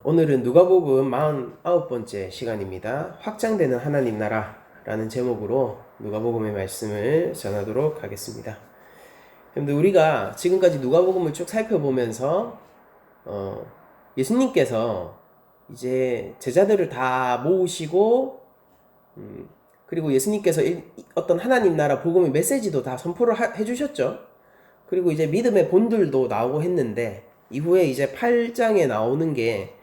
오늘은 누가복음 49번째 시간입니다. 확장되는 하나님 나라라는 제목으로 누가복음의 말씀을 전하도록 하겠습니다. 여러분들, 우리가 지금까지 누가복음을 쭉 살펴보면서 예수님께서 이제 제자들을 다 모으시고 그리고 예수님께서 어떤 하나님 나라 복음의 메시지도 다 선포를 해주셨죠. 그리고 이제 믿음의 본들도 나오고 했는데, 이후에 이제 8장에 나오는 게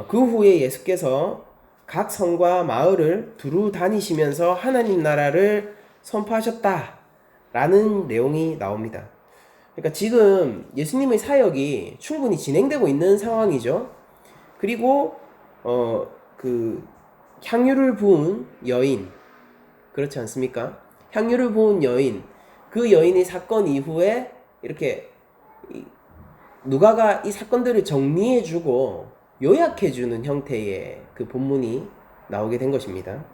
그 후에 예수께서 각 성과 마을을 두루 다니시면서 하나님 나라를 선포하셨다라는 내용이 나옵니다. 그러니까 지금 예수님의 사역이 충분히 진행되고 있는 상황이죠. 그리고 그 향유를 부은 여인, 그렇지 않습니까? 향유를 부은 여인, 그 여인의 사건 이후에 이렇게 누가가 이 사건들을 정리해주고 요약해주는 형태의 그 본문이 나오게 된 것입니다.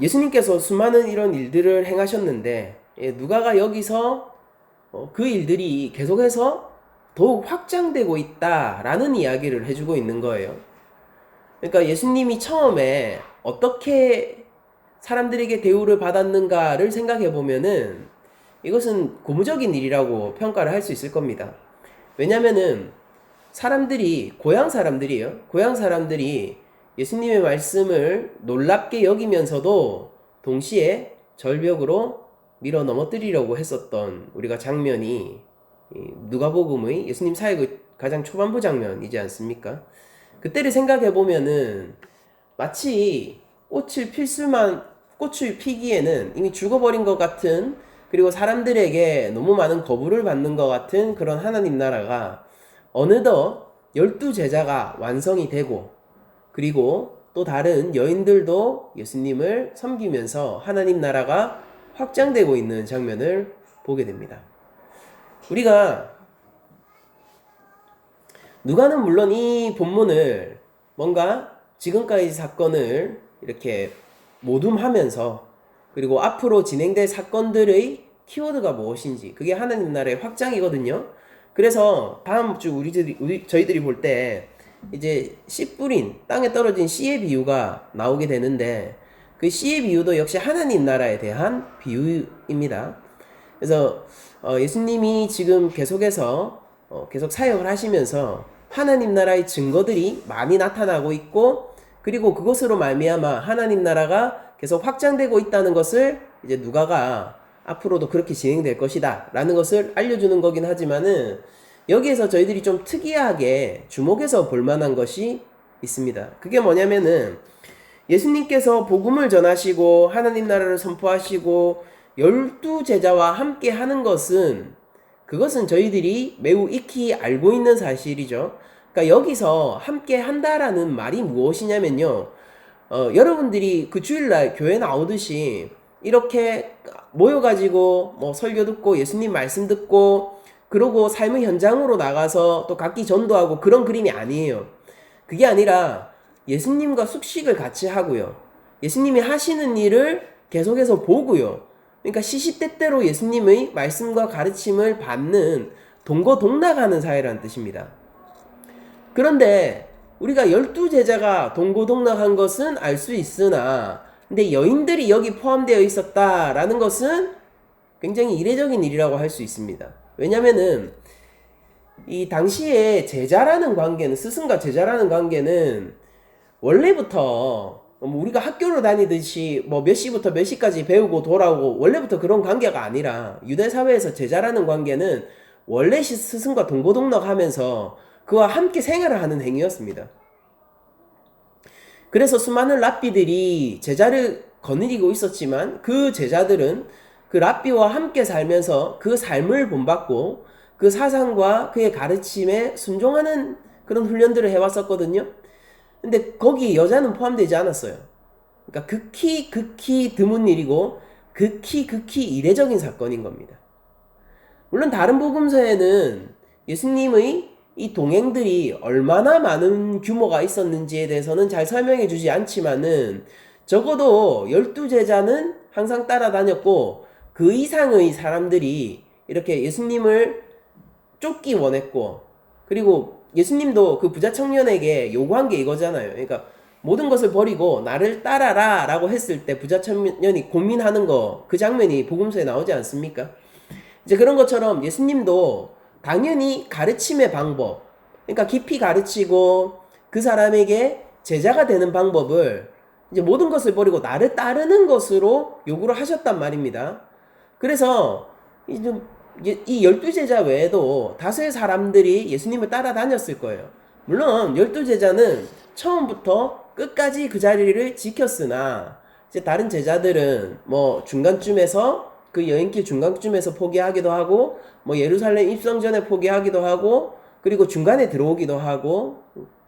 예수님께서 수많은 이런 일들을 행하셨는데, 누가가 여기서 그 일들이 계속해서 더욱 확장되고 있다라는 이야기를 해주고 있는 거예요. 그러니까 예수님이 처음에 어떻게 사람들에게 대우를 받았는가를 생각해 보면은 이것은 고무적인 일이라고 평가를 할 수 있을 겁니다. 왜냐면은 고향 사람들이 예수님의 말씀을 놀랍게 여기면서도 동시에 절벽으로 밀어 넘어뜨리려고 했었던 우리가 장면이 누가복음의 예수님 사역의 가장 초반부 장면이지 않습니까? 그때를 생각해 보면은 마치 꽃을 피기에는 이미 죽어버린 것 같은, 그리고 사람들에게 너무 많은 거부를 받는 것 같은 그런 하나님 나라가 어느덧 12제자가 완성이 되고, 그리고 또 다른 여인들도 예수님을 섬기면서 하나님 나라가 확장되고 있는 장면을 보게 됩니다. 우리가 누가는 물론 이 본문을 뭔가 지금까지 사건을 이렇게 모둠하면서, 그리고 앞으로 진행될 사건들의 키워드가 무엇인지, 그게 하나님 나라의 확장이거든요. 그래서 다음 주 저희들이 볼 때 이제 씨 뿌린 땅에 떨어진 씨의 비유가 나오게 되는데, 그 씨의 비유도 역시 하나님 나라에 대한 비유입니다. 그래서 예수님이 지금 계속해서 계속 사역을 하시면서 하나님 나라의 증거들이 많이 나타나고 있고, 그리고 그것으로 말미암아 하나님 나라가 계속 확장되고 있다는 것을 이제 누가가 앞으로도 그렇게 진행될 것이다 라는 것을 알려주는 거긴 하지만은, 여기에서 저희들이 좀 특이하게 주목해서 볼 만한 것이 있습니다. 그게 뭐냐면은, 예수님께서 복음을 전하시고 하나님 나라를 선포하시고 12제자와 함께 하는 것은, 그것은 저희들이 매우 익히 알고 있는 사실이죠. 그러니까 여기서 함께 한다라는 말이 무엇이냐면요, 여러분들이 그 주일날 교회 나오듯이 이렇게 모여가지고 뭐 설교 듣고 예수님 말씀 듣고 그러고 삶의 현장으로 나가서 또 각기 전도하고 그런 그림이 아니에요. 그게 아니라 예수님과 숙식을 같이 하고요, 예수님이 하시는 일을 계속해서 보고요, 그러니까 시시때때로 예수님의 말씀과 가르침을 받는 동거동락하는 사회라는 뜻입니다. 그런데 우리가 12제자가 동고동락한 것은 알 수 있으나, 근데 여인들이 여기 포함되어 있었다라는 것은 굉장히 이례적인 일이라고 할 수 있습니다. 왜냐면은 이 당시에 제자라는 관계는, 스승과 제자라는 관계는 원래부터 우리가 학교를 다니듯이 뭐 몇 시부터 몇 시까지 배우고 돌아오고 원래부터 그런 관계가 아니라, 유대 사회에서 제자라는 관계는 원래 스승과 동고동락하면서 그와 함께 생활을 하는 행위였습니다. 그래서 수많은 랍비들이 제자를 거느리고 있었지만, 그 제자들은 그 랍비와 함께 살면서 그 삶을 본받고 그 사상과 그의 가르침에 순종하는 그런 훈련들을 해왔었거든요. 근데 거기 여자는 포함되지 않았어요. 그러니까 극히 드문 일이고 극히 이례적인 사건인 겁니다. 물론 다른 복음서에는 예수님의 이 동행들이 얼마나 많은 규모가 있었는지에 대해서는 잘 설명해 주지 않지만은, 적어도 12제자는 항상 따라다녔고 그 이상의 사람들이 이렇게 예수님을 쫓기 원했고, 그리고 예수님도 그 부자 청년에게 요구한 게 이거잖아요. 그러니까 모든 것을 버리고 나를 따라라 라고 했을 때 부자 청년이 고민하는 거, 그 장면이 복음서에 나오지 않습니까? 이제 그런 것처럼 예수님도 당연히 가르침의 방법, 그러니까 깊이 가르치고 그 사람에게 제자가 되는 방법을 이제 모든 것을 버리고 나를 따르는 것으로 요구를 하셨단 말입니다. 그래서 이 12제자 외에도 다수의 사람들이 예수님을 따라다녔을 거예요. 물론 12제자는 처음부터 끝까지 그 자리를 지켰으나 이제 다른 제자들은 뭐 중간쯤에서 그 여행길 중간쯤에서 포기하기도 하고 뭐 예루살렘 입성 전에 포기하기도 하고 그리고 중간에 들어오기도 하고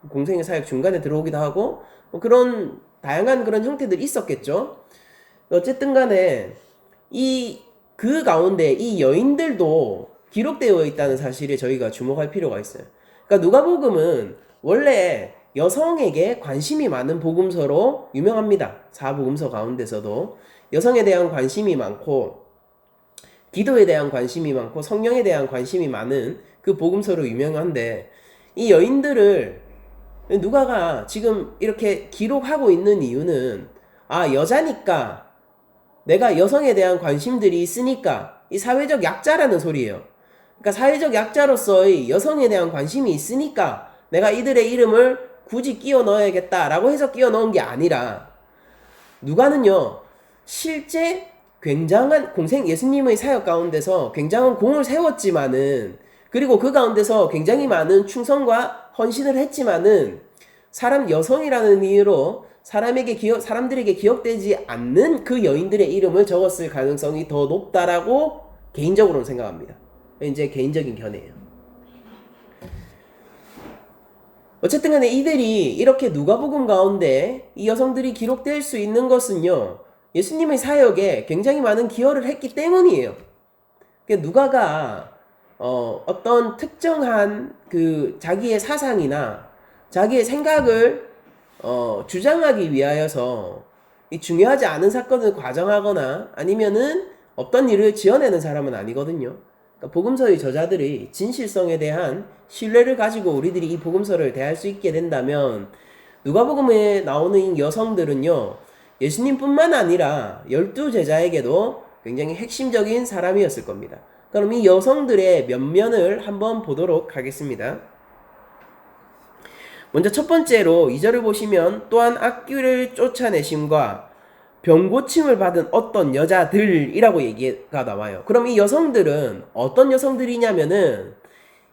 공생의 사역 중간에 들어오기도 하고 뭐 그런 다양한 그런 형태들이 있었겠죠. 어쨌든 간에 그 가운데 이 여인들도 기록되어 있다는 사실에 저희가 주목할 필요가 있어요. 그러니까 누가복음은 원래 여성에게 관심이 많은 복음서로 유명합니다. 4복음서 가운데서도 여성에 대한 관심이 많고 기도에 대한 관심이 많고 성령에 대한 관심이 많은 그 복음서로 유명한데 이 여인들을 누가가 지금 이렇게 기록하고 있는 이유는 여자니까 내가 여성에 대한 관심들이 있으니까 이 사회적 약자라는 소리예요. 그러니까 사회적 약자로서의 여성에 대한 관심이 있으니까 내가 이들의 이름을 굳이 끼워 넣어야겠다라고 해서 끼워 넣은 게 아니라 누가는요 실제 굉장한 예수님의 사역 가운데서 굉장한 공을 세웠지만은 그리고 그 가운데서 굉장히 많은 충성과 헌신을 했지만은 여성이라는 이유로 사람들에게 기억되지 않는 그 여인들의 이름을 적었을 가능성이 더 높다라고 개인적으로는 생각합니다. 이제 개인적인 견해예요. 어쨌든 간에 이들이 이렇게 누가복음 가운데 이 여성들이 기록될 수 있는 것은요, 예수님의 사역에 굉장히 많은 기여를 했기 때문이에요. 누가가 어떤 특정한 그 자기의 사상이나 자기의 생각을 주장하기 위하여서 이 중요하지 않은 사건을 과정하거나 아니면은 어떤 일을 지어내는 사람은 아니거든요. 그러니까 복음서의 저자들이 진실성에 대한 신뢰를 가지고 우리들이 이 복음서를 대할 수 있게 된다면 누가복음에 나오는 여성들은요 예수님뿐만 아니라 12제자에게도 굉장히 핵심적인 사람이었을 겁니다. 그럼 이 여성들의 면면을 한번 보도록 하겠습니다. 먼저 첫 번째로 2절을 보시면 또한 악귀를 쫓아내심과 병고침을 받은 어떤 여자들이라고 얘기가 나와요. 그럼 이 여성들은 어떤 여성들이냐면은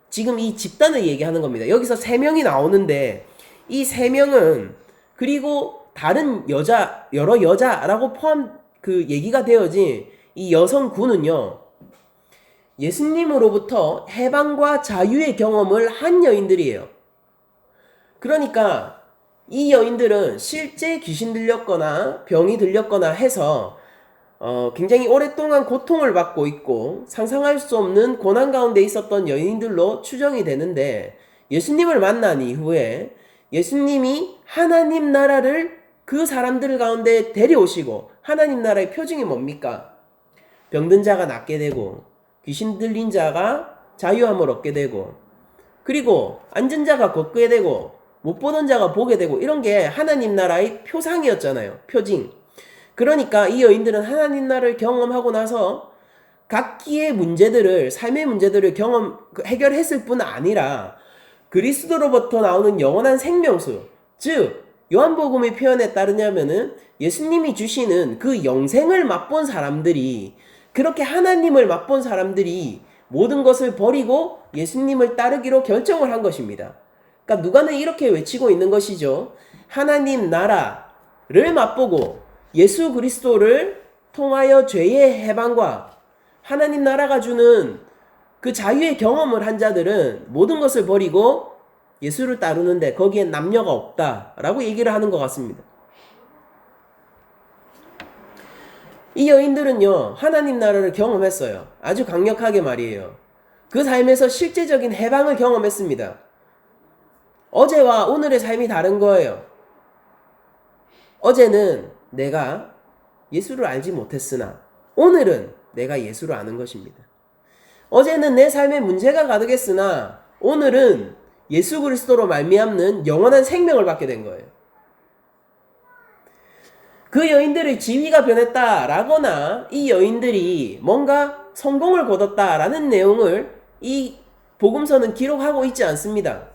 지금 이 집단을 얘기하는 겁니다. 여기서 3명이 나오는데 이 3명은 그리고 다른 여러 여자라고 얘기가 되어진 이 여성군은요. 예수님으로부터 해방과 자유의 경험을 한 여인들이에요. 그러니까 이 여인들은 실제 귀신 들렸거나 병이 들렸거나 해서 굉장히 오랫동안 고통을 받고 있고 상상할 수 없는 고난 가운데 있었던 여인들로 추정이 되는데 예수님을 만난 이후에 예수님이 하나님 나라를 그 사람들 가운데 데려오시고 하나님 나라의 표징이 뭡니까? 병든 자가 낫게 되고 귀신 들린 자가 자유함을 얻게 되고 그리고 앉은 자가 걷게 되고 못 보던 자가 보게 되고 이런 게 하나님 나라의 표상이었잖아요. 표징. 그러니까 이 여인들은 하나님 나라를 경험하고 나서 각기의 문제들을 삶의 문제들을 해결했을 뿐 아니라 그리스도로부터 나오는 영원한 생명수 즉 요한복음의 표현에 따르냐면은 예수님이 주시는 그 영생을 맛본 사람들이 그렇게 하나님을 맛본 사람들이 모든 것을 버리고 예수님을 따르기로 결정을 한 것입니다. 그러니까 누가는 이렇게 외치고 있는 것이죠. 하나님 나라를 맛보고 예수 그리스도를 통하여 죄의 해방과 하나님 나라가 주는 그 자유의 경험을 한 자들은 모든 것을 버리고 예수를 따르는데 거기에 남녀가 없다라고 얘기를 하는 것 같습니다. 이 여인들은요 하나님 나라를 경험했어요. 아주 강력하게 말이에요. 그 삶에서 실제적인 해방을 경험했습니다. 어제와 오늘의 삶이 다른 거예요. 어제는 내가 예수를 알지 못했으나 오늘은 내가 예수를 아는 것입니다. 어제는 내 삶에 문제가 가득했으나 오늘은 예수 그리스도로 말미암는 영원한 생명을 받게 된 거예요. 그 여인들의 지위가 변했다라거나 이 여인들이 뭔가 성공을 거뒀다라는 내용을 이 복음서는 기록하고 있지 않습니다.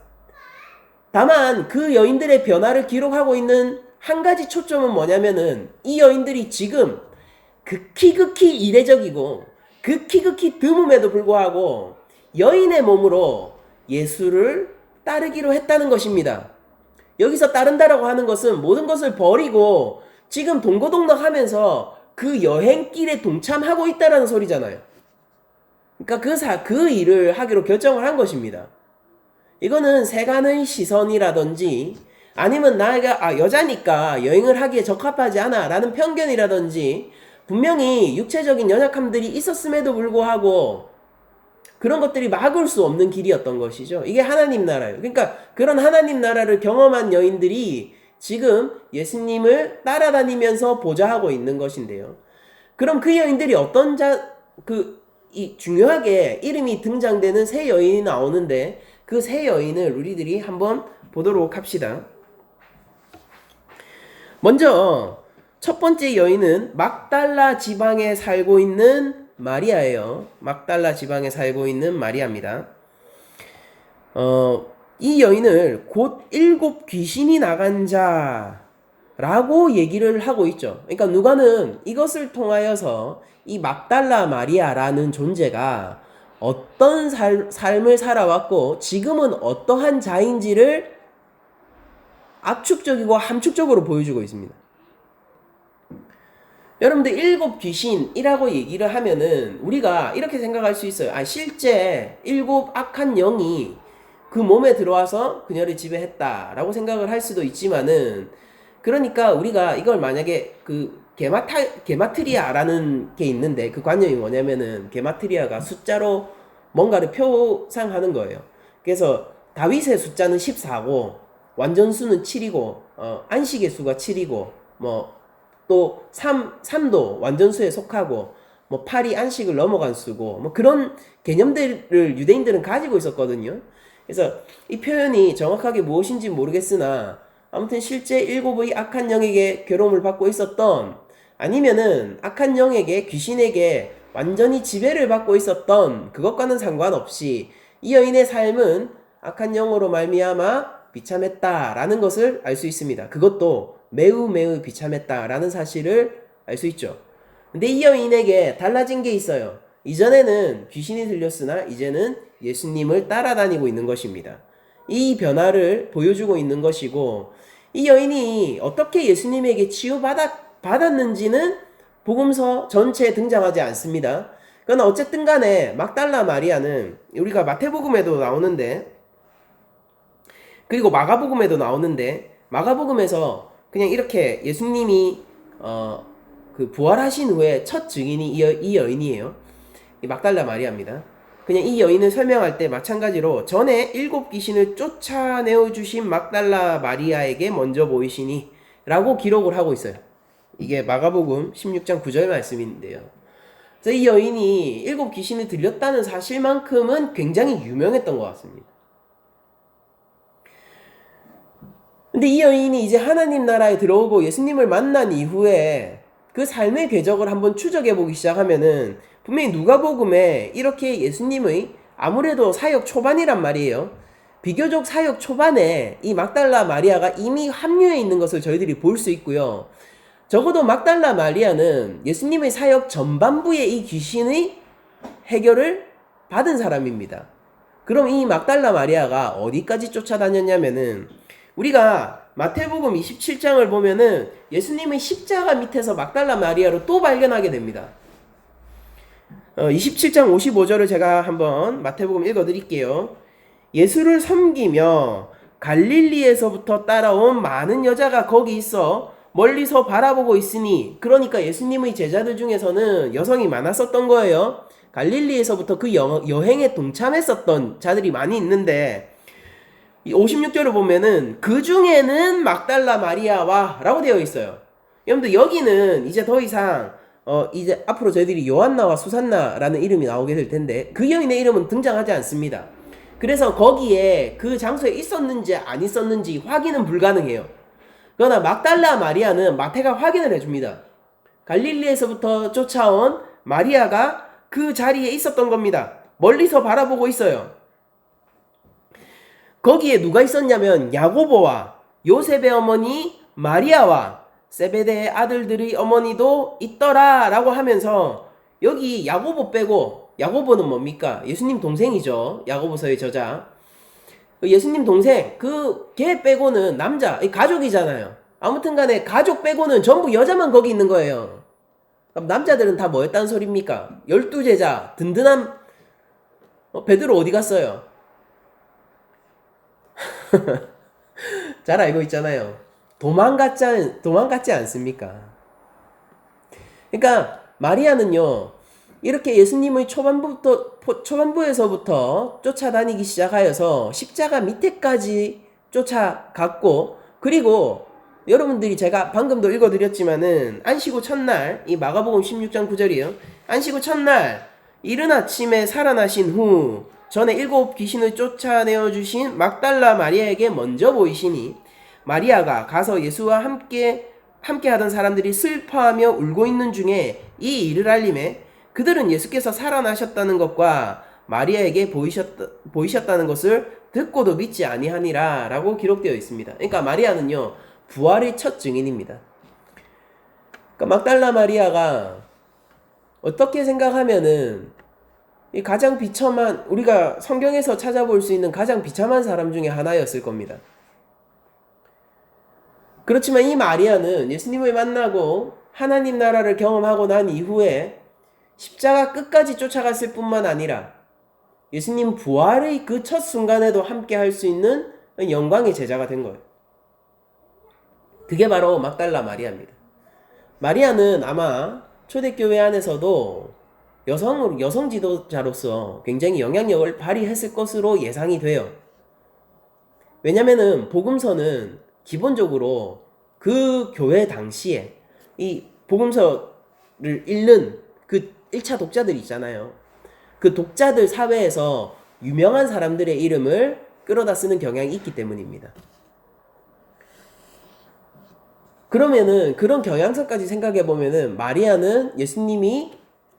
다만 그 여인들의 변화를 기록하고 있는 한 가지 초점은 뭐냐면은 이 여인들이 지금 극히 이례적이고 극히 드뭅에도 불구하고 여인의 몸으로 예수를 따르기로 했다는 것입니다. 여기서 따른다라고 하는 것은 모든 것을 버리고 지금 동고동락하면서 그 여행길에 동참하고 있다라는 소리잖아요. 그러니까 그 일을 하기로 결정을 한 것입니다. 이거는 세간의 시선이라든지 아니면 나가 여자니까 여행을 하기에 적합하지 않아 라는 편견이라든지 분명히 육체적인 연약함들이 있었음에도 불구하고 그런 것들이 막을 수 없는 길이었던 것이죠. 이게 하나님 나라예요. 그러니까 그런 하나님 나라를 경험한 여인들이 지금 예수님을 따라다니면서 보좌하고 있는 것인데요. 그럼 그 여인들이 어떤 중요하게 이름이 등장되는 세 여인이 나오는데 그 세 여인을 우리들이 한번 보도록 합시다. 먼저 첫 번째 여인은 막달라 지방에 살고 있는 마리아예요. 막달라 지방에 살고 있는 마리아입니다. 이 여인을 곧 7 귀신이 나간 자라고 얘기를 하고 있죠. 그러니까 누가는 이것을 통하여서 이 막달라 마리아라는 존재가 어떤 삶을 살아왔고 지금은 어떠한 자인지를 압축적이고 함축적으로 보여주고 있습니다. 여러분들 7 귀신이라고 얘기를 하면은 우리가 이렇게 생각할 수 있어요. 실제 7 악한 영이 그 몸에 들어와서 그녀를 지배했다라고 생각을 할 수도 있지만은 그러니까 우리가 이걸 만약에 그 게마트리아라는 게 있는데 그 관념이 뭐냐면은 게마트리아가 숫자로 뭔가를 표상하는 거예요. 그래서 다윗의 숫자는 14고 완전수는 7이고 안식의 수가 7이고 또 3도 완전수에 속하고 8이 안식을 넘어간 수고 그런 개념들을 유대인들은 가지고 있었거든요. 그래서 이 표현이 정확하게 무엇인지 모르겠으나 아무튼 실제 7의 악한 영에게 괴로움을 받고 있었던 아니면은 악한 영에게 귀신에게 완전히 지배를 받고 있었던 그것과는 상관없이 이 여인의 삶은 악한 영으로 말미암아 비참했다라는 것을 알 수 있습니다. 그것도 매우 비참했다라는 사실을 알 수 있죠. 근데 이 여인에게 달라진 게 있어요. 이전에는 귀신이 들렸으나 이제는 예수님을 따라다니고 있는 것입니다. 이 변화를 보여주고 있는 것이고 이 여인이 어떻게 예수님에게 치유받았는지는 복음서 전체에 등장하지 않습니다. 그러나 어쨌든 간에 막달라 마리아는 우리가 마태복음에도 나오는데 그리고 마가복음에도 나오는데 마가복음에서 그냥 이렇게 예수님이 부활하신 후에 첫 증인이 이 여인이에요. 이 막달라 마리아입니다. 그냥 이 여인을 설명할 때 마찬가지로 전에 7 귀신을 쫓아내어 주신 막달라 마리아에게 먼저 보이시니 라고 기록을 하고 있어요. 이게 마가복음 16장 9절 말씀인데요. 그래서 이 여인이 7 귀신을 들렸다는 사실만큼은 굉장히 유명했던 것 같습니다. 근데 이 여인이 이제 하나님 나라에 들어오고 예수님을 만난 이후에 그 삶의 궤적을 한번 추적해 보기 시작하면은 분명히 누가복음에 이렇게 예수님의 아무래도 사역 초반이란 말이에요. 비교적 사역 초반에 이 막달라 마리아가 이미 합류해 있는 것을 저희들이 볼 수 있고요. 적어도 막달라 마리아는 예수님의 사역 전반부에 이 귀신의 해결을 받은 사람입니다. 그럼 이 막달라 마리아가 어디까지 쫓아다녔냐면은 우리가 마태복음 27장을 보면은 예수님의 십자가 밑에서 막달라 마리아를 또 발견하게 됩니다. 27장 55절을 제가 한번 마태복음 읽어드릴게요. 예수를 섬기며 갈릴리에서부터 따라온 많은 여자가 거기 있어 멀리서 바라보고 있으니, 그러니까 예수님의 제자들 중에서는 여성이 많았었던 거예요. 갈릴리에서부터 그 여행에 동참했었던 자들이 많이 있는데 56절을 보면은 그 중에는 막달라 마리아와 라고 되어 있어요. 여러분들 여기는 이제 더 이상 이제 앞으로 저희들이 요한나와 수산나라는 이름이 나오게 될 텐데 그 여인의 이름은 등장하지 않습니다. 그래서 거기에 그 장소에 있었는지 안 있었는지 확인은 불가능해요. 그러나 막달라 마리아는 마태가 확인을 해줍니다. 갈릴리에서부터 쫓아온 마리아가 그 자리에 있었던 겁니다. 멀리서 바라보고 있어요. 거기에 누가 있었냐면 야고보와 요셉의 어머니 마리아와 세베대의 아들들의 어머니도 있더라 라고 하면서 여기 야고보 빼고, 야고보는 뭡니까? 예수님 동생이죠. 야고보서의 저자. 예수님 동생, 걔 빼고는 남자, 가족이잖아요. 아무튼 간에 가족 빼고는 전부 여자만 거기 있는 거예요. 그럼 남자들은 다 뭐였다는 소리입니까? 12제자, 든든한 베드로 어디 갔어요? 잘 알고 있잖아요. 도망갔지 않습니까? 그러니까 마리아는요, 이렇게 예수님의 초반부에서부터 쫓아다니기 시작하여서 십자가 밑에까지 쫓아갔고, 그리고 여러분들이 제가 방금도 읽어드렸지만은 안식 후 첫날, 이 마가복음 16장 9절이에요. 안식 후 첫날 이른 아침에 살아나신 후 전에 7 귀신을 쫓아내어 주신 막달라 마리아에게 먼저 보이시니 마리아가 가서 예수와 함께 하던 사람들이 슬퍼하며 울고 있는 중에 이 일을 알림해 그들은 예수께서 살아나셨다는 것과 마리아에게 보이셨다는 것을 듣고도 믿지 아니하니라 라고 기록되어 있습니다. 그러니까 마리아는요, 부활의 첫 증인입니다. 그러니까 막달라 마리아가 어떻게 생각하면은 이 가장 비참한, 우리가 성경에서 찾아볼 수 있는 가장 비참한 사람 중에 하나였을 겁니다. 그렇지만 이 마리아는 예수님을 만나고 하나님 나라를 경험하고 난 이후에 십자가 끝까지 쫓아갔을 뿐만 아니라 예수님 부활의 그 첫 순간에도 함께 할 수 있는 영광의 제자가 된 거예요. 그게 바로 막달라 마리아입니다. 마리아는 아마 초대교회 안에서도 여성 지도자로서 굉장히 영향력을 발휘했을 것으로 예상이 돼요. 왜냐면은 복음서는 기본적으로 그 교회 당시에 이 복음서를 읽는 그 1차 독자들 있잖아요. 그 독자들 사회에서 유명한 사람들의 이름을 끌어다 쓰는 경향이 있기 때문입니다. 그러면은 그런 경향성까지 생각해 보면은 마리아는 예수님이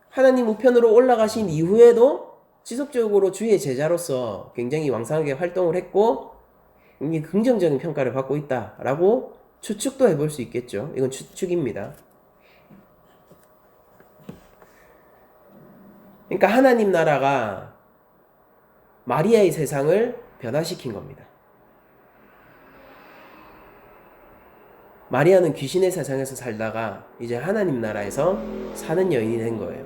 하나님 우편으로 올라가신 이후에도 지속적으로 주의 제자로서 굉장히 왕성하게 활동을 했고 긍정적인 평가를 받고 있다라고 추측도 해볼 수 있겠죠. 이건 추측입니다. 그러니까 하나님 나라가 마리아의 세상을 변화시킨 겁니다. 마리아는 귀신의 세상에서 살다가 이제 하나님 나라에서 사는 여인이 된 거예요.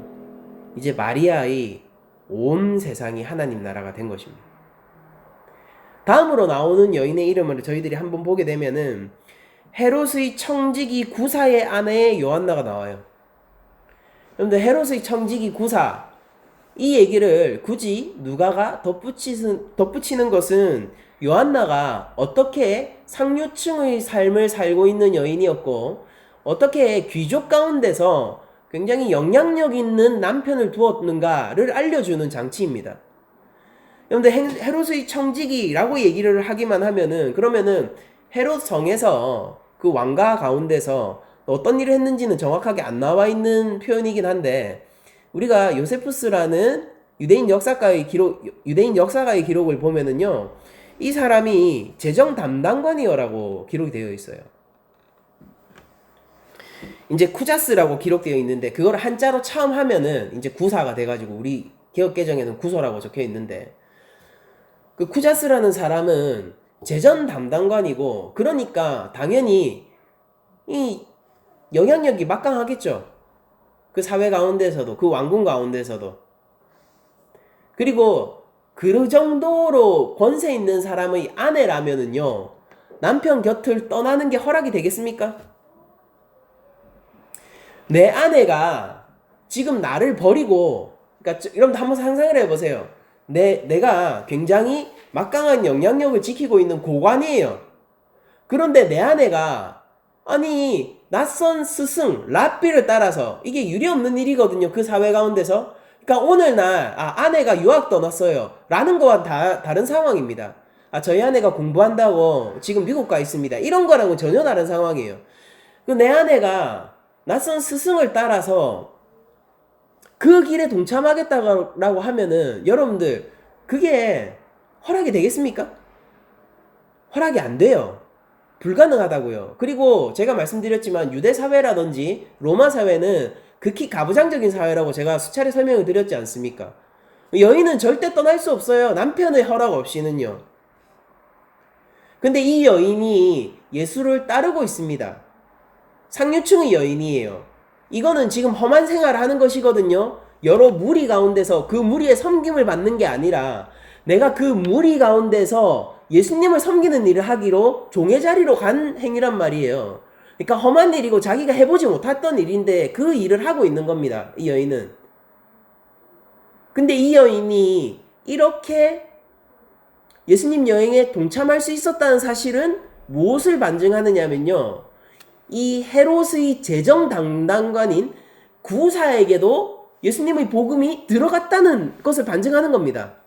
이제 마리아의 온 세상이 하나님 나라가 된 것입니다. 다음으로 나오는 여인의 이름을 저희들이 한번 보게 되면은 헤롯의 청지기 구사의 아내의 요한나가 나와요. 그런데 헤롯의 청지기 구사, 이 얘기를 굳이 누가가 덧붙이는 것은 요한나가 어떻게 상류층의 삶을 살고 있는 여인이었고 어떻게 귀족 가운데서 굉장히 영향력 있는 남편을 두었는가를 알려주는 장치입니다. 그런데 헤롯의 청지기라고 얘기를 하기만 하면은 그러면은 헤롯 성에서 그 왕가 가운데서 어떤 일을 했는지는 정확하게 안 나와 있는 표현이긴 한데 우리가 요세푸스라는 유대인 역사가의 기록을 보면은요, 이 사람이 재정 담당관이어라고 기록이 되어 있어요. 이제 쿠자스라고 기록되어 있는데 그걸 한자로 처음 하면은 이제 구사가 돼가지고 우리 개혁개정에는 구소라고 적혀 있는데 그 쿠자스라는 사람은 재정 담당관이고 그러니까 당연히 이 영향력이 막강하겠죠. 그 사회 가운데서도 그 왕궁 가운데서도 그리고 그 정도로 권세 있는 사람의 아내라면은요 남편 곁을 떠나는 게 허락이 되겠습니까? 내 아내가 지금 나를 버리고 그러니까 여러분 한번 상상을 해보세요. 내가 굉장히 막강한 영향력을 지키고 있는 고관이에요. 그런데 내 아내가 아니 낯선 스승 랍비를 따라서 이게 유례없는 일이거든요. 그 사회 가운데서. 그러니까 오늘날 아내가 유학 떠났어요 라는 거와 다른 상황입니다. 저희 아내가 공부한다고 지금 미국 가 있습니다. 이런 거랑은 전혀 다른 상황이에요. 내 아내가 낯선 스승을 따라서 그 길에 동참하겠다고 하면은 여러분들 그게 허락이 되겠습니까? 허락이 안 돼요. 불가능하다고요. 그리고 제가 말씀드렸지만 유대 사회라든지 로마 사회는 극히 가부장적인 사회라고 제가 수차례 설명을 드렸지 않습니까? 여인은 절대 떠날 수 없어요. 남편의 허락 없이는요. 근데 이 여인이 예수를 따르고 있습니다. 상류층의 여인이에요. 이거는 지금 험한 생활을 하는 것이거든요. 여러 무리 가운데서 그 무리의 섬김을 받는 게 아니라 내가 그 무리 가운데서 예수님을 섬기는 일을 하기로 종의 자리로 간 행위란 말이에요. 그러니까 험한 일이고 자기가 해보지 못했던 일인데 그 일을 하고 있는 겁니다. 이 여인은. 근데 이 여인이 이렇게 예수님 여행에 동참할 수 있었다는 사실은 무엇을 반증하느냐면요. 이 헤롯의 재정 담당관인 구사에게도 예수님의 복음이 들어갔다는 것을 반증하는 겁니다.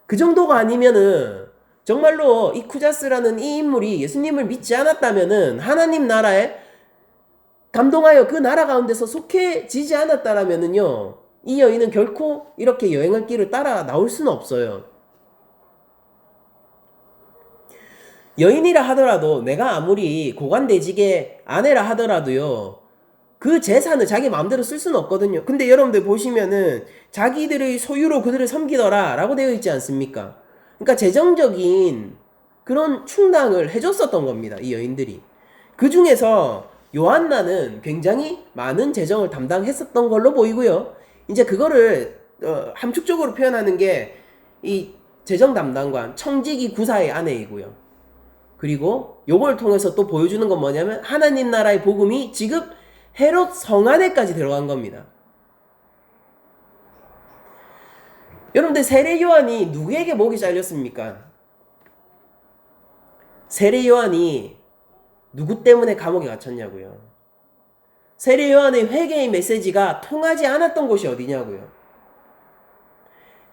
그 정도가 아니면은 정말로 이 쿠자스라는 이 인물이 예수님을 믿지 않았다면은 하나님 나라에 감동하여 그 나라 가운데서 속해지지 않았다라면은요. 이 여인은 결코 이렇게 여행할 길을 따라 나올 수는 없어요. 여인이라 하더라도 내가 아무리 고관대직의 아내라 하더라도요. 그 재산을 자기 마음대로 쓸 수는 없거든요. 근데 여러분들 보시면은 자기들의 소유로 그들을 섬기더라 라고 되어 있지 않습니까? 그러니까 재정적인 그런 충당을 해줬었던 겁니다. 이 여인들이. 그 중에서 요한나는 굉장히 많은 재정을 담당했었던 걸로 보이고요. 이제 그거를 함축적으로 표현하는 게 이 재정 담당관 청지기 구사의 아내이고요. 그리고 요걸 통해서 또 보여주는 건 뭐냐면 하나님 나라의 복음이 지금 헤롯 성 안에까지 들어간 겁니다. 여러분들 세례 요한이 누구에게 목이 잘렸습니까? 세례 요한이 누구 때문에 감옥에 갇혔냐고요. 세례 요한의 회개의 메시지가 통하지 않았던 곳이 어디냐고요.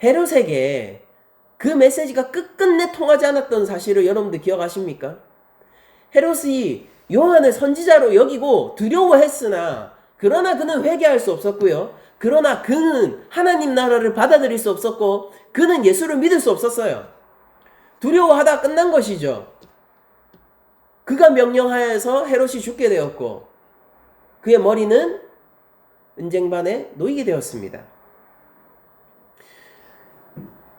헤롯에게 그 메시지가 끝끝내 통하지 않았던 사실을 여러분들 기억하십니까? 헤롯이 요한을 선지자로 여기고 두려워했으나 그러나 그는 회개할 수 없었고요. 그러나 그는 하나님 나라를 받아들일 수 없었고 그는 예수를 믿을 수 없었어요. 두려워하다 끝난 것이죠. 그가 명령하여서 헤롯이 죽게 되었고 그의 머리는 은쟁반에 놓이게 되었습니다.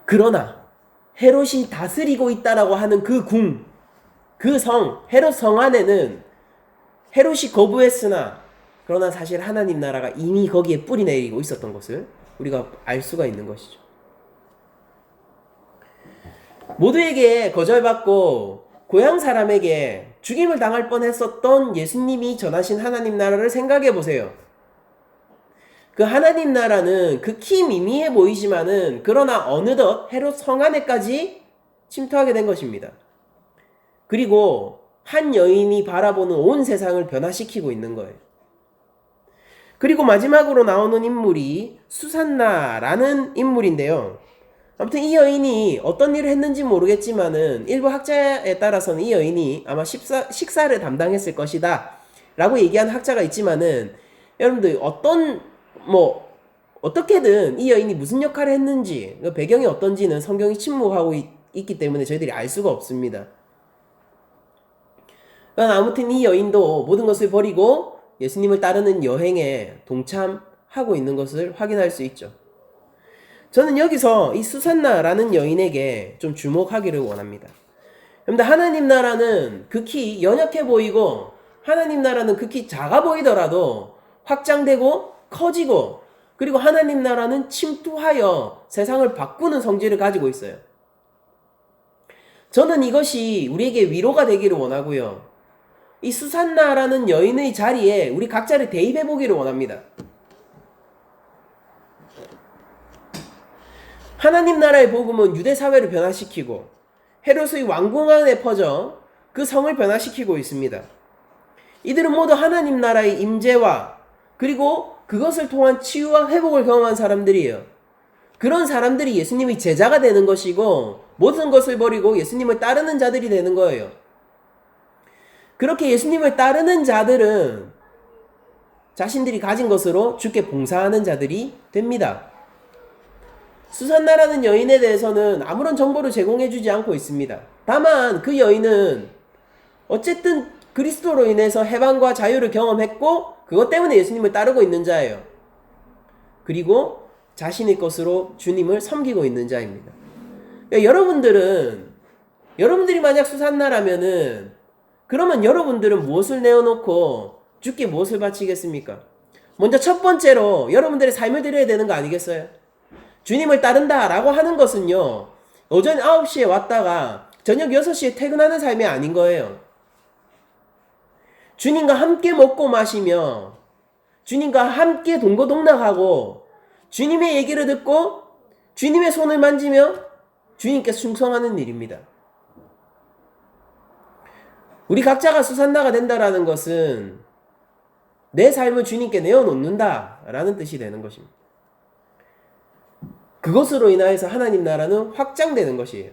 그러나 헤롯이 다스리고 있다라고 하는 그 궁, 그 성, 헤롯 성 안에는 헤롯이 거부했으나 그러나 사실 하나님 나라가 이미 거기에 뿌리 내리고 있었던 것을 우리가 알 수가 있는 것이죠. 모두에게 거절받고 고향 사람에게 죽임을 당할 뻔했었던 예수님이 전하신 하나님 나라를 생각해 보세요. 그 하나님 나라는 극히 미미해 보이지만은 그러나 어느덧 헤롯 성 안에까지 침투하게 된 것입니다. 그리고 한 여인이 바라보는 온 세상을 변화시키고 있는 거예요. 그리고 마지막으로 나오는 인물이 수산나라는 인물인데요. 아무튼 이 여인이 어떤 일을 했는지 모르겠지만은 일부 학자에 따라서는 이 여인이 아마 식사를 담당했을 것이다 라고 얘기하는 학자가 있지만은 여러분들 어떻게든 이 여인이 무슨 역할을 했는지 그 배경이 어떤지는 성경이 침묵하고 있기 때문에 저희들이 알 수가 없습니다. 아무튼 이 여인도 모든 것을 버리고 예수님을 따르는 여행에 동참하고 있는 것을 확인할 수 있죠. 저는 여기서 이 수산나라는 여인에게 좀 주목하기를 원합니다. 그런데 하나님 나라는 극히 연약해 보이고 하나님 나라는 극히 작아 보이더라도 확장되고 커지고 그리고 하나님 나라는 침투하여 세상을 바꾸는 성질을 가지고 있어요. 저는 이것이 우리에게 위로가 되기를 원하고요. 이 수산나라는 여인의 자리에 우리 각자를 대입해 보기를 원합니다. 하나님 나라의 복음은 유대 사회를 변화시키고 헤롯의 왕궁 안에 퍼져 그 성을 변화시키고 있습니다. 이들은 모두 하나님 나라의 임재와 그리고 그것을 통한 치유와 회복을 경험한 사람들이에요. 그런 사람들이 예수님의 제자가 되는 것이고 모든 것을 버리고 예수님을 따르는 자들이 되는 거예요. 그렇게 예수님을 따르는 자들은 자신들이 가진 것으로 주께 봉사하는 자들이 됩니다. 수산나라는 여인에 대해서는 아무런 정보를 제공해주지 않고 있습니다. 다만 그 여인은 어쨌든 그리스도로 인해서 해방과 자유를 경험했고 그것 때문에 예수님을 따르고 있는 자예요. 그리고 자신의 것으로 주님을 섬기고 있는 자입니다. 그러니까 여러분들이 만약 수산나라면은 그러면 여러분들은 무엇을 내어놓고 주께 무엇을 바치겠습니까? 먼저 첫 번째로 여러분들의 삶을 드려야 되는 거 아니겠어요? 주님을 따른다라고 하는 것은요, 오전 9시에 왔다가 저녁 6시에 퇴근하는 삶이 아닌 거예요. 주님과 함께 먹고 마시며 주님과 함께 동거동락하고 주님의 얘기를 듣고 주님의 손을 만지며 주님께 충성하는 일입니다. 우리 각자가 수산나가 된다라는 것은 내 삶을 주님께 내어놓는다라는 뜻이 되는 것입니다. 그것으로 인하여서 하나님 나라는 확장되는 것이에요.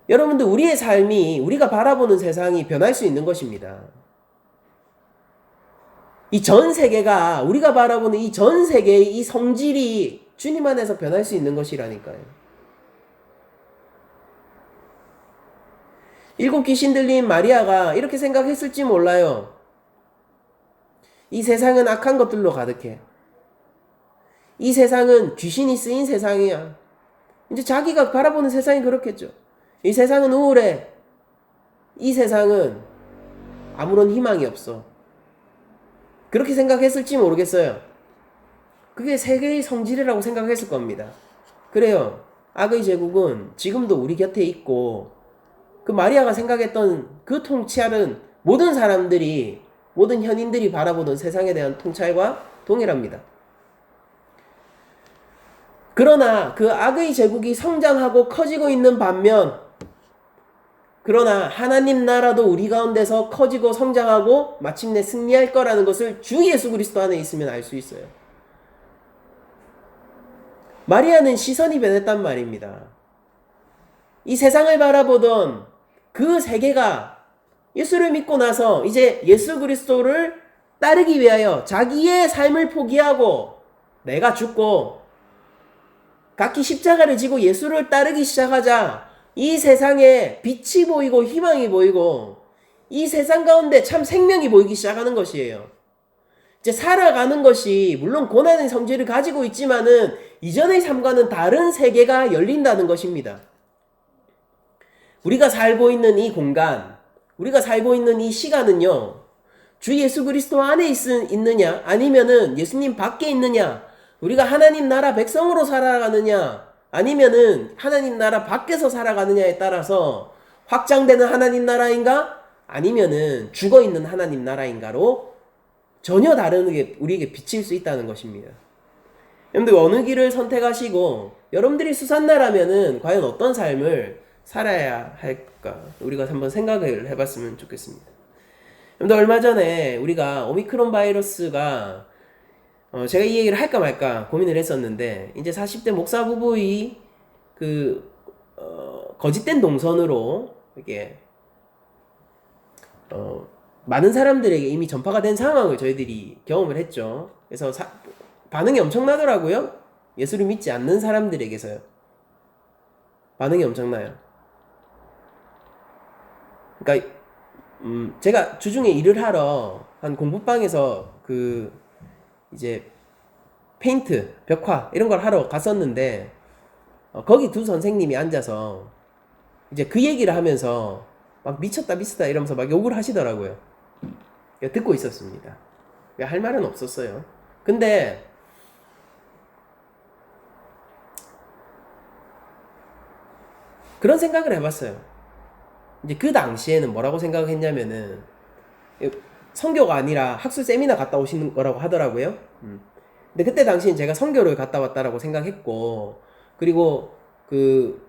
여러분들, 우리의 삶이, 우리가 바라보는 세상이 변할 수 있는 것입니다. 이 전 세계가, 우리가 바라보는 이 전 세계의 이 성질이 주님 안에서 변할 수 있는 것이라니까요. 7 귀신 들린 마리아가 이렇게 생각했을지 몰라요. 이 세상은 악한 것들로 가득해. 이 세상은 귀신이 쓰인 세상이야. 이제 자기가 바라보는 세상이 그렇겠죠. 이 세상은 우울해. 이 세상은 아무런 희망이 없어. 그렇게 생각했을지 모르겠어요. 그게 세계의 성질이라고 생각했을 겁니다. 그래요. 악의 제국은 지금도 우리 곁에 있고 그 마리아가 생각했던 그 통찰은 모든 사람들이, 모든 현인들이 바라보던 세상에 대한 통찰과 동일합니다. 그러나 그 악의 제국이 성장하고 커지고 있는 반면, 그러나 하나님 나라도 우리 가운데서 커지고 성장하고 마침내 승리할 거라는 것을 주 예수 그리스도 안에 있으면 알 수 있어요. 마리아는 시선이 변했단 말입니다. 이 세상을 바라보던 그 세계가 예수를 믿고 나서 이제 예수 그리스도를 따르기 위하여 자기의 삶을 포기하고 내가 죽고 각기 십자가를 지고 예수를 따르기 시작하자 이 세상에 빛이 보이고 희망이 보이고 이 세상 가운데 참 생명이 보이기 시작하는 것이에요. 이제 살아가는 것이 물론 고난의 성질을 가지고 있지만은 이전의 삶과는 다른 세계가 열린다는 것입니다. 우리가 살고 있는 이 공간, 우리가 살고 있는 이 시간은요, 주 예수 그리스도 안에 있느냐 아니면은 예수님 밖에 있느냐, 우리가 하나님 나라 백성으로 살아가느냐 아니면은 하나님 나라 밖에서 살아가느냐에 따라서 확장되는 하나님 나라인가 아니면은 죽어있는 하나님 나라인가로 전혀 다르게 우리에게 비칠 수 있다는 것입니다. 여러분들, 어느 길을 선택하시고 여러분들이 수산나라면은 과연 어떤 삶을 살아야 할까 우리가 한번 생각을 해봤으면 좋겠습니다. 여러분들, 얼마 전에 우리가 오미크론 바이러스가 제가 이 얘기를 할까 말까 고민을 했었는데, 이제 40대 목사 부부의 거짓된 동선으로 이렇게 많은 사람들에게 이미 전파가 된 상황을 저희들이 경험을 했죠. 그래서 반응이 엄청나더라고요. 예수를 믿지 않는 사람들에게서요. 반응이 엄청나요. 그러니까 제가 주중에 일을 하러 한 공부방에서 이제 페인트, 벽화 이런 걸 하러 갔었는데 거기 두 선생님이 앉아서 이제 그 얘기를 하면서 막 미쳤다 이러면서 막 욕을 하시더라고요. 듣고 있었습니다. 할 말은 없었어요. 근데 그런 생각을 해봤어요. 이제 그 당시에는 뭐라고 생각했냐면은 선교가 아니라 학술 세미나 갔다 오시는 거라고 하더라고요. 근데 그때 당시엔 제가 선교를 갔다 왔다라고 생각했고, 그리고 그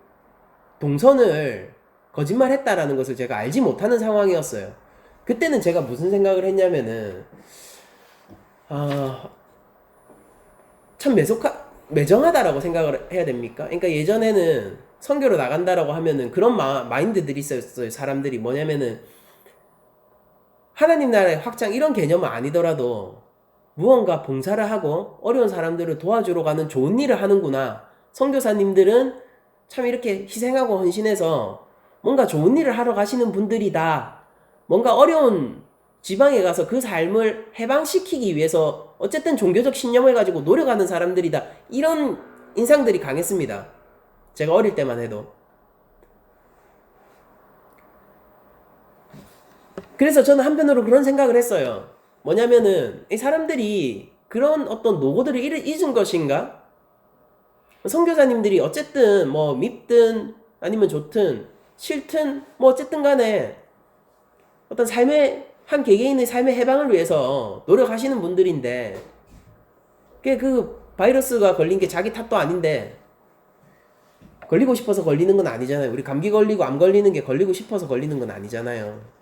동선을 거짓말했다라는 것을 제가 알지 못하는 상황이었어요. 그때는 제가 무슨 생각을 했냐면은 참 매정하다라고 생각을 해야 됩니까? 그러니까 예전에는 선교로 나간다라고 하면은 그런 마인드들이 있었어요. 사람들이 뭐냐면은 하나님 나라의 확장 이런 개념은 아니더라도 무언가 봉사를 하고 어려운 사람들을 도와주러 가는 좋은 일을 하는구나. 선교사님들은 참 이렇게 희생하고 헌신해서 뭔가 좋은 일을 하러 가시는 분들이다. 뭔가 어려운 지방에 가서 그 삶을 해방시키기 위해서 어쨌든 종교적 신념을 가지고 노력하는 사람들이다. 이런 인상들이 강했습니다. 제가 어릴 때만 해도. 그래서 저는 한편으로 그런 생각을 했어요. 뭐냐면은 이 사람들이 그런 어떤 노고들을 잊은 것인가? 선교사님들이 어쨌든 뭐 밉든 아니면 좋든 싫든 뭐 어쨌든 간에 어떤 삶의 한 개개인의 삶의 해방을 위해서 노력하시는 분들인데 그 바이러스가 걸린 게 자기 탓도 아닌데 걸리고 싶어서 걸리는 건 아니잖아요. 우리 감기 걸리고 암 걸리는 게 걸리고 싶어서 걸리는 건 아니잖아요.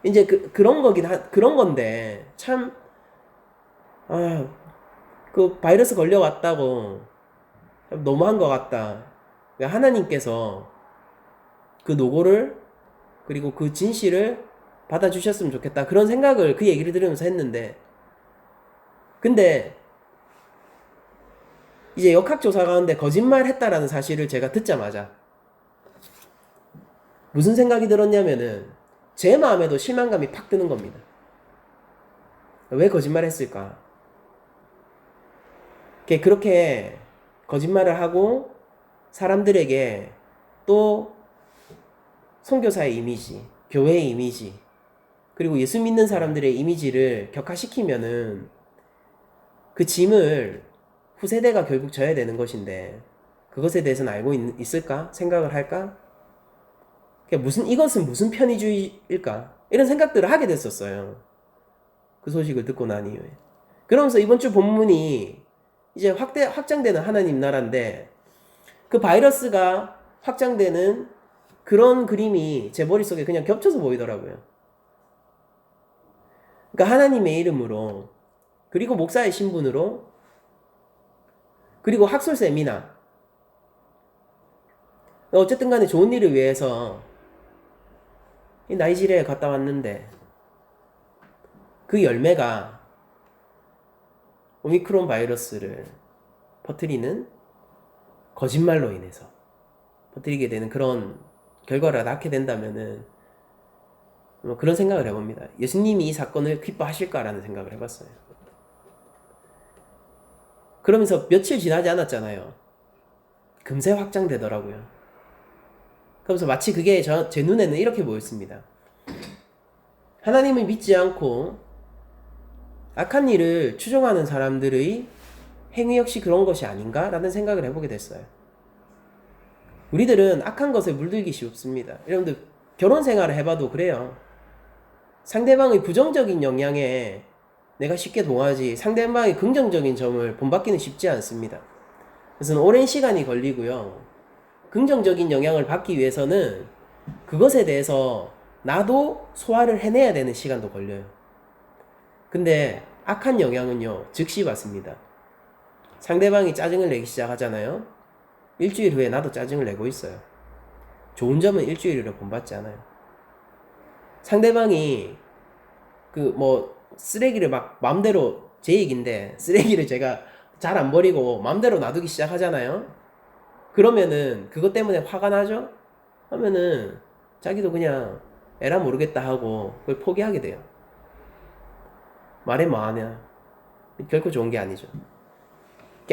이제 그런 건데 참 그 바이러스 걸려왔다고 너무한 것 같다. 하나님께서 그 노고를 그리고 그 진실을 받아주셨으면 좋겠다. 그런 생각을 그 얘기를 들으면서 했는데 근데 이제 역학조사 가운데 거짓말 했다라는 사실을 제가 듣자마자 무슨 생각이 들었냐면은 제 마음에도 실망감이 팍 드는 겁니다. 왜 거짓말 했을까? 그렇게 거짓말을 하고 사람들에게 또 선교사의 이미지, 교회의 이미지, 그리고 예수 믿는 사람들의 이미지를 격화시키면은 그 짐을 후세대가 결국 져야 되는 것인데 그것에 대해서는 알고 있을까? 생각을 할까? 이것은 무슨 편의주의일까? 이런 생각들을 하게 됐었어요. 그 소식을 듣고 난 이후에. 그러면서 이번 주 본문이 이제 확장되는 하나님 나라인데 그 바이러스가 확장되는 그런 그림이 제 머릿속에 그냥 겹쳐서 보이더라고요. 그러니까 하나님의 이름으로 그리고 목사의 신분으로 그리고 학술쌤이나 어쨌든 간에 좋은 일을 위해서 이 나이지리아에 갔다 왔는데 그 열매가 오미크론 바이러스를 퍼뜨리는 거짓말로 인해서 퍼뜨리게 되는 그런 결과를 낳게 된다면은 그런 생각을 해봅니다. 예수님이 이 사건을 기뻐하실까라는 생각을 해봤어요. 그러면서 며칠 지나지 않았잖아요. 금세 확장되더라고요. 그러면서 마치 그게 제 눈에는 이렇게 보였습니다. 하나님을 믿지 않고 악한 일을 추종하는 사람들의 행위 역시 그런 것이 아닌가라는 생각을 해보게 됐어요. 우리들은 악한 것에 물들기 쉽습니다. 여러분들 결혼 생활을 해봐도 그래요. 상대방의 부정적인 영향에 내가 쉽게 동하지 상대방의 긍정적인 점을 본받기는 쉽지 않습니다. 그래서 오랜 시간이 걸리고요. 긍정적인 영향을 받기 위해서는 그것에 대해서 나도 소화를 해내야 되는 시간도 걸려요. 근데 악한 영향은요, 즉시 받습니다. 상대방이 짜증을 내기 시작하잖아요. 일주일 후에 나도 짜증을 내고 있어요. 좋은 점은 일주일 후에 본받지 않아요. 상대방이 쓰레기를 막 맘대로, 제 얘기인데 쓰레기를 제가 잘 안 버리고 맘대로 놔두기 시작하잖아요. 그러면은 그것 때문에 화가 나죠? 하면은 자기도 그냥 에라 모르겠다 하고 그걸 포기하게 돼요. 말해 뭐하냐. 결코 좋은 게 아니죠.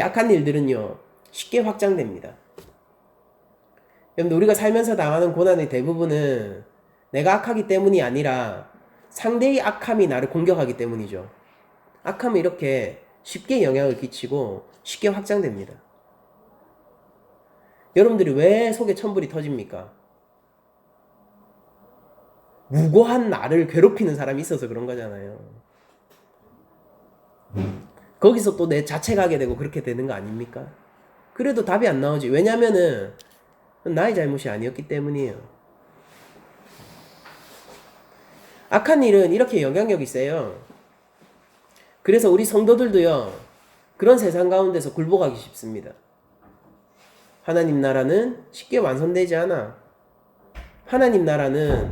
악한 일들은요, 쉽게 확장됩니다. 여러분, 우리가 살면서 당하는 고난의 대부분은 내가 악하기 때문이 아니라 상대의 악함이 나를 공격하기 때문이죠. 악함은 이렇게 쉽게 영향을 끼치고 쉽게 확장됩니다. 여러분들이 왜 속에 천불이 터집니까? 무고한 나를 괴롭히는 사람이 있어서 그런 거잖아요. 거기서 또 내 자책하게 되고 그렇게 되는 거 아닙니까? 그래도 답이 안 나오지. 왜냐면은 나의 잘못이 아니었기 때문이에요. 악한 일은 이렇게 영향력이 세요. 그래서 우리 성도들도요, 그런 세상 가운데서 굴복하기 쉽습니다. 하나님 나라는 쉽게 완성되지 않아. 하나님 나라는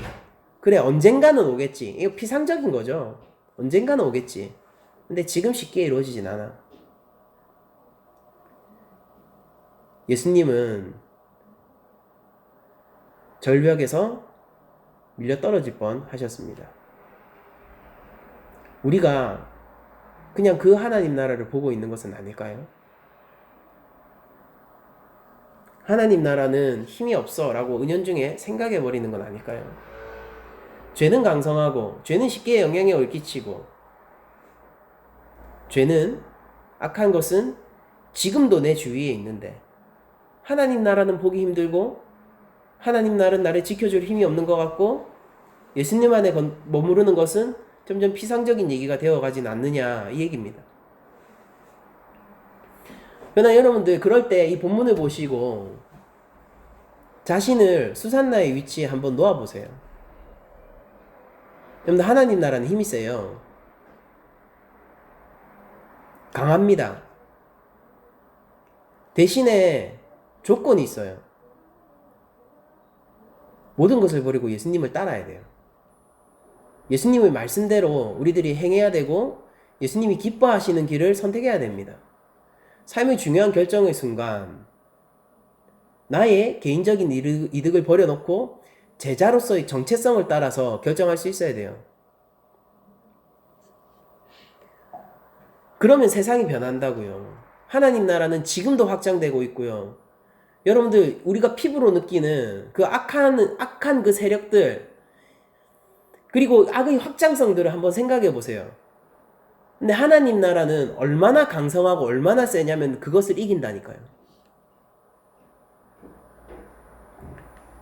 그래 언젠가는 오겠지. 이거 피상적인 거죠. 언젠가는 오겠지. 근데 지금 쉽게 이루어지진 않아. 예수님은 절벽에서 밀려 떨어질 뻔 하셨습니다. 우리가 그냥 그 하나님 나라를 보고 있는 것은 아닐까요? 하나님 나라는 힘이 없어 라고 은연중에 생각해 버리는 건 아닐까요? 죄는 강성하고 죄는 쉽게 영향력을 끼치고 죄는 악한 것은 지금도 내 주위에 있는데 하나님 나라는 보기 힘들고 하나님 나라는 나를 지켜줄 힘이 없는 것 같고 예수님 안에 머무르는 것은 점점 피상적인 얘기가 되어가진 않느냐 이 얘기입니다. 그러나 여러분들 그럴 때 이 본문을 보시고 자신을 수산나의 위치에 한번 놓아보세요. 여러분들 하나님 나라는 힘이 세요. 강합니다. 대신에 조건이 있어요. 모든 것을 버리고 예수님을 따라야 돼요. 예수님의 말씀대로 우리들이 행해야 되고 예수님이 기뻐하시는 길을 선택해야 됩니다. 삶의 중요한 결정의 순간 나의 개인적인 이득을 버려놓고 제자로서의 정체성을 따라서 결정할 수 있어야 돼요. 그러면 세상이 변한다고요. 하나님 나라는 지금도 확장되고 있고요. 여러분들 우리가 피부로 느끼는 그 악한 그 세력들 그리고 악의 확장성들을 한번 생각해 보세요. 근데 하나님 나라는 얼마나 강성하고 얼마나 세냐면 그것을 이긴다니까요.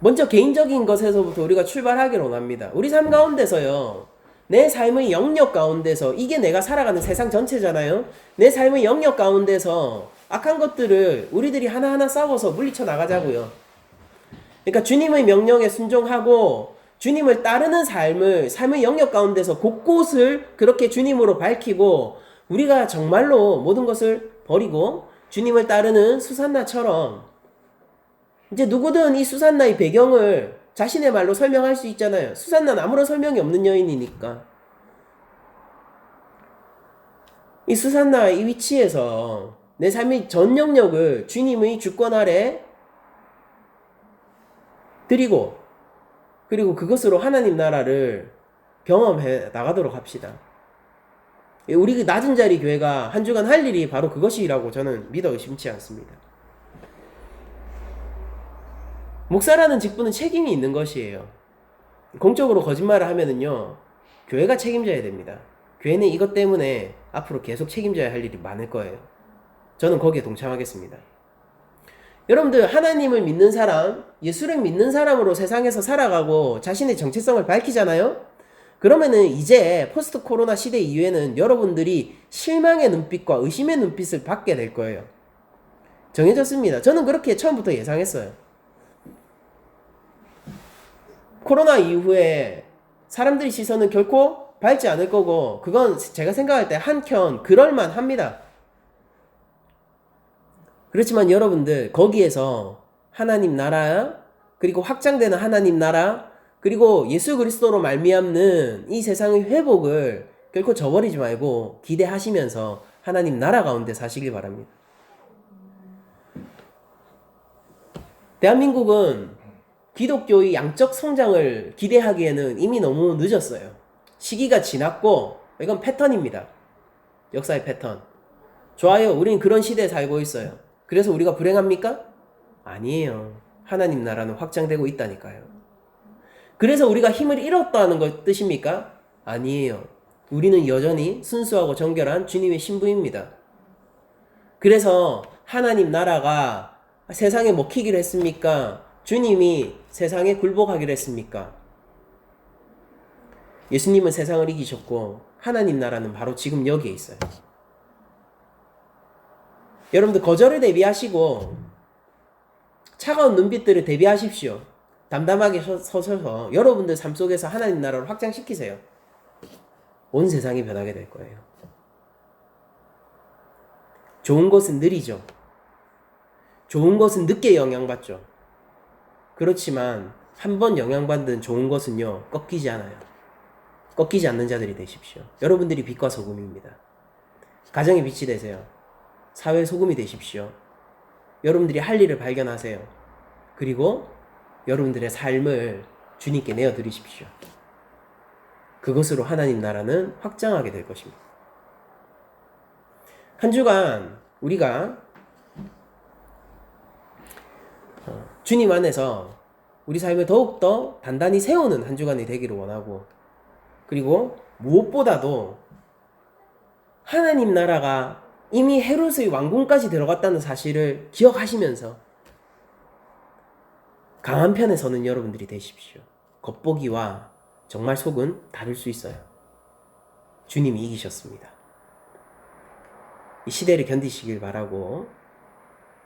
먼저 개인적인 것에서부터 우리가 출발하기를 원합니다. 우리 삶 가운데서요. 내 삶의 영역 가운데서 이게 내가 살아가는 세상 전체잖아요. 내 삶의 영역 가운데서 악한 것들을 우리들이 하나하나 싸워서 물리쳐 나가자고요. 그러니까 주님의 명령에 순종하고 주님을 따르는 삶의 영역 가운데서 곳곳을 그렇게 주님으로 밝히고 우리가 정말로 모든 것을 버리고 주님을 따르는 수산나처럼 이제 누구든 이 수산나의 배경을 자신의 말로 설명할 수 있잖아요. 수산나는 아무런 설명이 없는 여인이니까. 이 수산나의 위치에서 내 삶의 전 영역을 주님의 주권 아래 드리고 그리고 그것으로 하나님 나라를 경험해 나가도록 합시다. 우리 낮은 자리 교회가 한 주간 할 일이 바로 그것이라고 저는 믿어 의심치 않습니다. 목사라는 직분은 책임이 있는 것이에요. 공적으로 거짓말을 하면은요, 교회가 책임져야 됩니다. 교회는 이것 때문에 앞으로 계속 책임져야 할 일이 많을 거예요. 저는 거기에 동참하겠습니다. 여러분들 하나님을 믿는 사람, 예수를 믿는 사람으로 세상에서 살아가고 자신의 정체성을 밝히잖아요? 그러면은 이제 포스트 코로나 시대 이후에는 여러분들이 실망의 눈빛과 의심의 눈빛을 받게 될 거예요. 정해졌습니다. 저는 그렇게 처음부터 예상했어요. 코로나 이후에 사람들의 시선은 결코 밝지 않을 거고 그건 제가 생각할 때 한켠 그럴만 합니다. 그렇지만 여러분들 거기에서 하나님 나라 그리고 확장되는 하나님 나라 그리고 예수 그리스도로 말미암는 이 세상의 회복을 결코 저버리지 말고 기대하시면서 하나님 나라 가운데 사시길 바랍니다. 대한민국은 기독교의 양적 성장을 기대하기에는 이미 너무 늦었어요. 시기가 지났고 이건 패턴입니다. 역사의 패턴. 좋아요. 우린 그런 시대에 살고 있어요. 그래서 우리가 불행합니까? 아니에요. 하나님 나라는 확장되고 있다니까요. 그래서 우리가 힘을 잃었다는 것 뜻입니까? 아니에요. 우리는 여전히 순수하고 정결한 주님의 신부입니다. 그래서 하나님 나라가 세상에 먹히기로 했습니까? 주님이 세상에 굴복하기로 했습니까? 예수님은 세상을 이기셨고 하나님 나라는 바로 지금 여기에 있어요. 여러분들 거절을 대비하시고 차가운 눈빛들을 대비하십시오. 담담하게 서셔서 여러분들 삶 속에서 하나님 나라를 확장시키세요. 온 세상이 변하게 될 거예요. 좋은 것은 느리죠. 좋은 것은 늦게 영향받죠. 그렇지만 한 번 영향받은 좋은 것은요, 꺾이지 않아요. 꺾이지 않는 자들이 되십시오. 여러분들이 빛과 소금입니다. 가정의 빛이 되세요. 사회 소금이 되십시오. 여러분들이 할 일을 발견하세요. 그리고 여러분들의 삶을 주님께 내어드리십시오. 그것으로 하나님 나라는 확장하게 될 것입니다. 한 주간 우리가 주님 안에서 우리 삶을 더욱더 단단히 세우는 한 주간이 되기를 원하고, 그리고 무엇보다도 하나님 나라가 이미 헤롯의 왕궁까지 들어갔다는 사실을 기억하시면서 강한 편에 서는 여러분들이 되십시오. 겉보기와 정말 속은 다를 수 있어요. 주님이 이기셨습니다. 이 시대를 견디시길 바라고,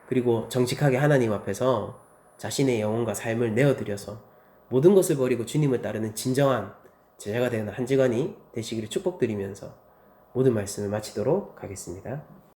그리고 정직하게 하나님 앞에서 자신의 영혼과 삶을 내어드려서 모든 것을 버리고 주님을 따르는 진정한 제자가 되는 한 주간이 되시기를 축복드리면서 모든 말씀을 마치도록 하겠습니다.